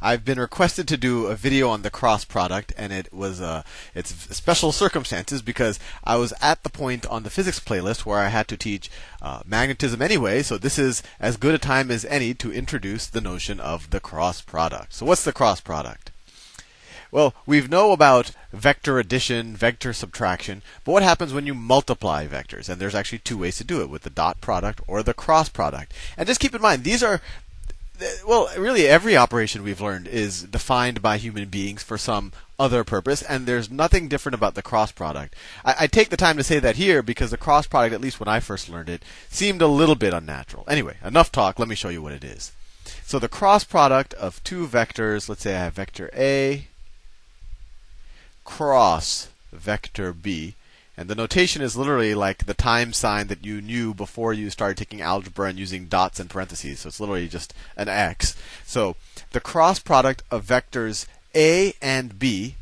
I've been requested to do a video on the cross product, and it's special circumstances because I was at the point on the physics playlist where I had to teach magnetism anyway, so this is as good a time as any to introduce the notion of the cross product. So what's the cross product? Well, we know about vector addition, vector subtraction, but what happens when you multiply vectors? And there's actually two ways to do it, with the dot product or the cross product. And just keep in mind, these are, well, really every operation we've learned is defined by human beings for some other purpose, and there's nothing different about the cross product. I take the time to say that here because the cross product, at least when I first learned it, seemed a little bit unnatural. Anyway, enough talk, let me show you what it is. So the cross product of two vectors, let's say I have vector A cross vector B, and the notation is literally like the times sign that you knew before you started taking algebra and using dots and parentheses. So it's literally just an X. So the cross product of vectors A and B,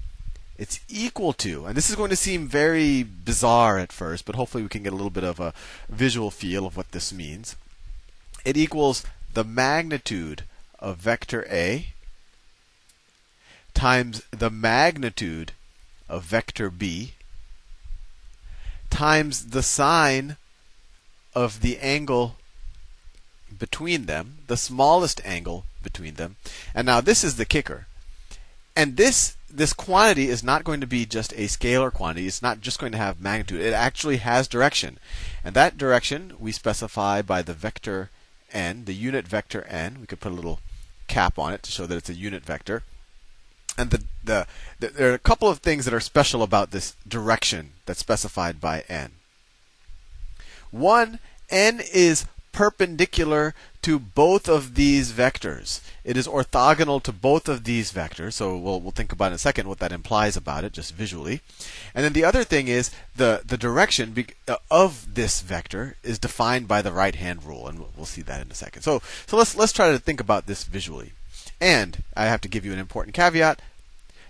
it's equal to, and this is going to seem very bizarre at first, but hopefully we can get a little bit of a visual feel of what this means. It equals the magnitude of vector A times the magnitude of vector B times the sine of the angle between them, the smallest angle between them. And now this is the kicker. And this quantity is not going to be just a scalar quantity. It's not just going to have magnitude. It actually has direction. And that direction we specify by the vector n, the unit vector n. We could put a little cap on it to show that it's a unit vector. And there are a couple of things that are special about this direction that's specified by n. One, n is perpendicular to both of these vectors. It is orthogonal to both of these vectors. So we'll think about in a second what that implies about it, just visually. And then the other thing is the direction of this vector is defined by the right-hand rule, and we'll see that in a second. So let's try to think about this visually. And I have to give you an important caveat.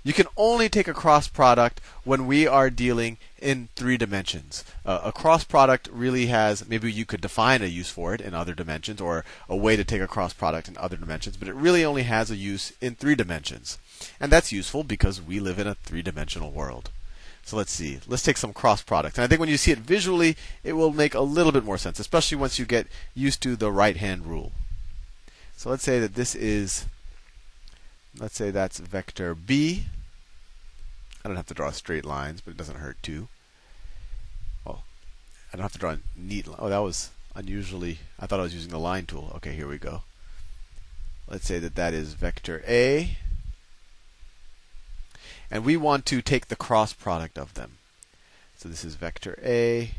You can only take a cross product when we are dealing in 3 dimensions. A cross product really has, maybe you could define a use for it in other dimensions, or a way to take a cross product in other dimensions, but it really only has a use in 3 dimensions. And that's useful because we live in a 3-dimensional world. So let's see. Let's take some cross products. And I think when you see it visually, it will make a little bit more sense, especially once you get used to the right-hand rule. So let's say that this is, let's say that's vector B. I don't have to draw straight lines, but it doesn't hurt to. Well, I don't have to draw a neat line. Oh, that was unusually, I thought I was using the line tool. Okay, here we go. Let's say that that is vector A. And we want to take the cross product of them. So this is vector A.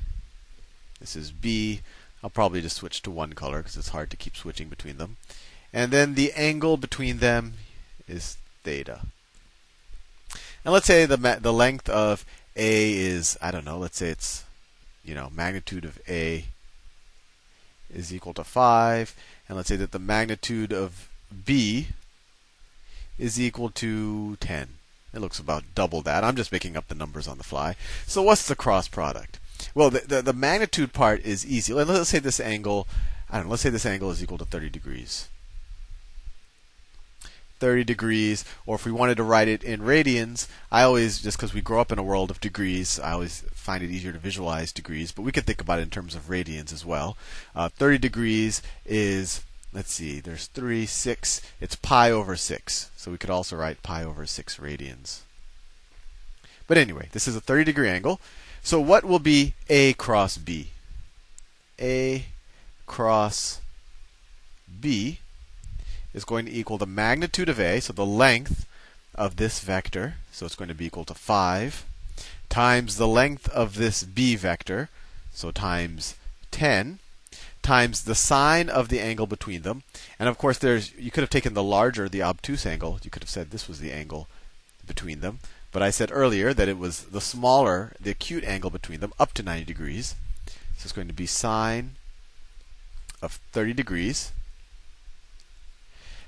This is B. I'll probably just switch to one color because it's hard to keep switching between them. And then the angle between them is theta. And let's say the length of A is, I don't know, let's say it's, magnitude of A is equal to 5. And let's say that the magnitude of B is equal to 10. It looks about double that. I'm just making up the numbers on the fly. So what's the cross product? Well, the magnitude part is easy. Let's say this angle, I don't know, let's say this angle is equal to 30 degrees. 30 degrees, or if we wanted to write it in radians, I always, just because we grow up in a world of degrees, I always find it easier to visualize degrees, but we could think about it in terms of radians as well. 30 degrees is, let's see, there's 3, 6, it's pi over 6. So we could also write pi over 6 radians. But anyway, this is a 30-degree angle. So what will be A cross B? A cross B is going to equal the magnitude of A, so the length of this vector, so it's going to be equal to 5, times the length of this B vector, so times 10, times the sine of the angle between them. And of course, you could have taken the larger, the obtuse angle. You could have said this was the angle between them. But I said earlier that it was the smaller, the acute angle between them, up to 90 degrees. So it's going to be sine of 30 degrees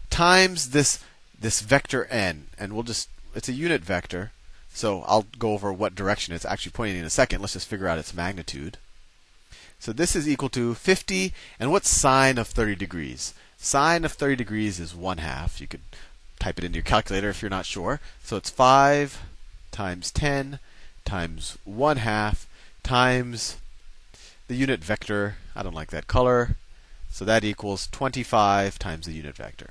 times this vector n, and it's a unit vector, so I'll go over what direction it's actually pointing in a second. Let's just figure out its magnitude. So this is equal to 50, and what's sine of 30 degrees? Sine of 30 degrees is 1/2. You could type it into your calculator if you're not sure. So it's 5 times 10 times 1/2 times the unit vector. I don't like that color. So that equals 25 times the unit vector.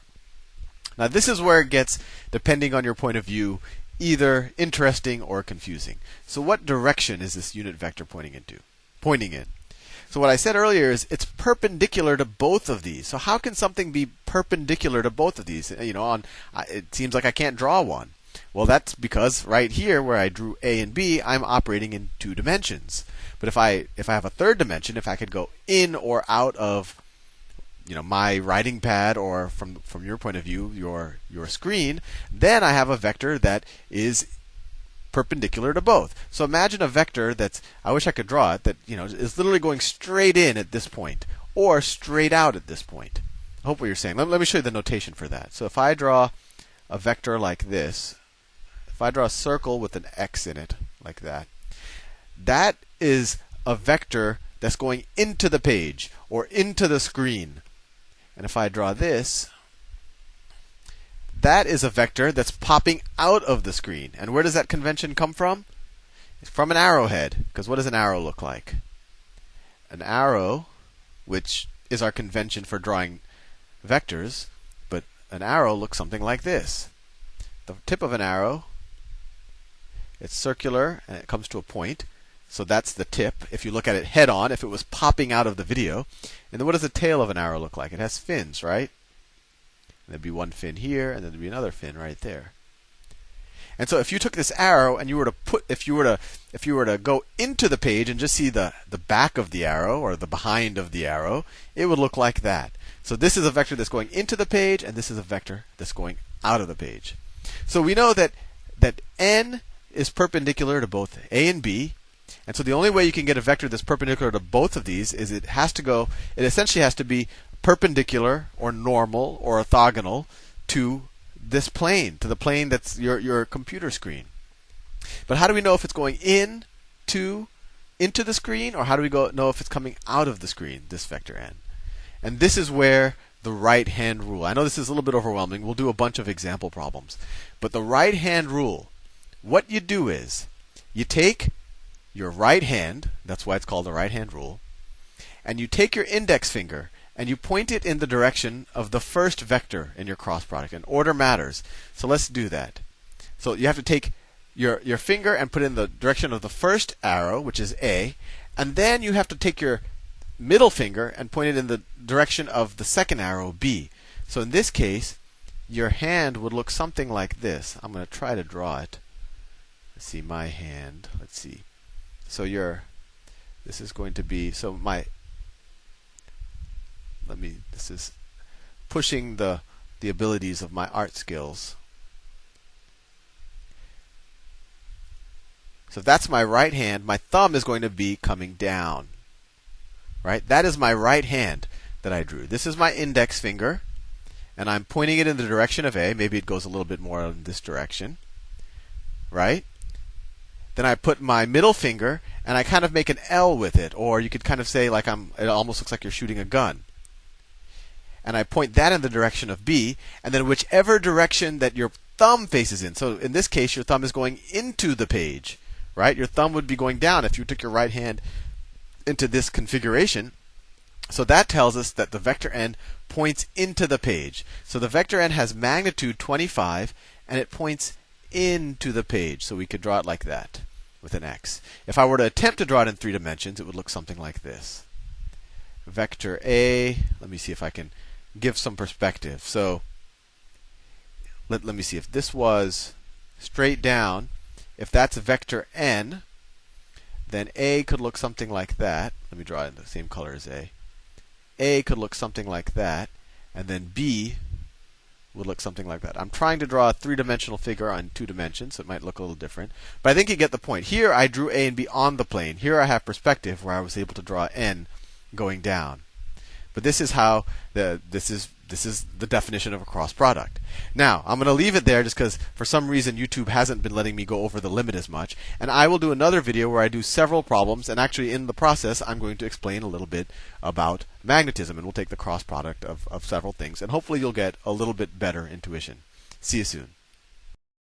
Now this is where it gets, depending on your point of view, either interesting or confusing. So what direction is this unit vector pointing in? So what I said earlier is it's perpendicular to both of these. So how can something be perpendicular to both of these? It seems like I can't draw one. Well, that's because right here where I drew A and B, I'm operating in 2 dimensions. But if I have a third dimension, if I could go in or out of my writing pad, or from your point of view, your screen, then I have a vector that is perpendicular to both. So imagine a vector that's, I wish I could draw it, that is literally going straight in at this point or straight out at this point. I hope what you're saying. Let me show you the notation for that. So if I draw a vector like this, if I draw a circle with an X in it like that, that is a vector that's going into the page or into the screen. And if I draw this, that is a vector that's popping out of the screen. And where does that convention come from? It's from an arrowhead. Because what does an arrow look like? An arrow, which is our convention for drawing vectors, but an arrow looks something like this. The tip of an arrow, it's circular and it comes to a point. So that's the tip. If you look at it head on, if it was popping out of the video. And then what does the tail of an arrow look like? It has fins, right? There'd be one fin here, and then there'd be another fin right there. And so if you took this arrow and you were to if you were to go into the page and just see the back of the arrow or the behind of the arrow, it would look like that. So this is a vector that's going into the page, and this is a vector that's going out of the page. So we know that n is perpendicular to both A and B. And so the only way you can get a vector that's perpendicular to both of these is it essentially has to be perpendicular or normal or orthogonal to this plane, to the plane that's your computer screen. But how do we know if it's going into the screen, or how do we know if it's coming out of the screen, this vector n? And this is where the right-hand rule. I know this is a little bit overwhelming. We'll do a bunch of example problems. But the right-hand rule, what you do is you take your right hand, that's why it's called the right-hand rule, and you take your index finger and you point it in the direction of the first vector in your cross product. And order matters. So let's do that. So you have to take your finger and put it in the direction of the first arrow, which is A, and then you have to take your middle finger and point it in the direction of the second arrow, B. So in this case, your hand would look something like this. I'm going to try to draw it. Let's see, my hand. Let's see. So this is going to be, this is pushing the abilities of my art skills. So if that's my right hand, my thumb is going to be coming down. Right? That is my right hand that I drew. This is my index finger, and I'm pointing it in the direction of A. Maybe it goes a little bit more in this direction. Right? Then I put my middle finger and I kind of make an L with it, or you could kind of say like it almost looks like you're shooting a gun. And I point that in the direction of B, and then whichever direction that your thumb faces in. So in this case, your thumb is going into the page, right? Your thumb would be going down if you took your right hand into this configuration. So that tells us that the vector n points into the page. So the vector n has magnitude 25, and it points into the page. So we could draw it like that with an X. If I were to attempt to draw it in 3 dimensions, it would look something like this. Vector A, let me see if I can give some perspective. So let me see if this was straight down. If that's vector n, then A could look something like that. Let me draw it in the same color as A. A could look something like that, and then B would look something like that. I'm trying to draw a 3-dimensional figure on 2 dimensions, so it might look a little different. But I think you get the point. Here I drew A and B on the plane. Here I have perspective where I was able to draw n going down. But this is how this is the definition of a cross product. Now, I'm going to leave it there just because for some reason YouTube hasn't been letting me go over the limit as much. And I will do another video where I do several problems, and actually in the process I'm going to explain a little bit about magnetism, and we'll take the cross product of several things, and hopefully you'll get a little bit better intuition. See you soon.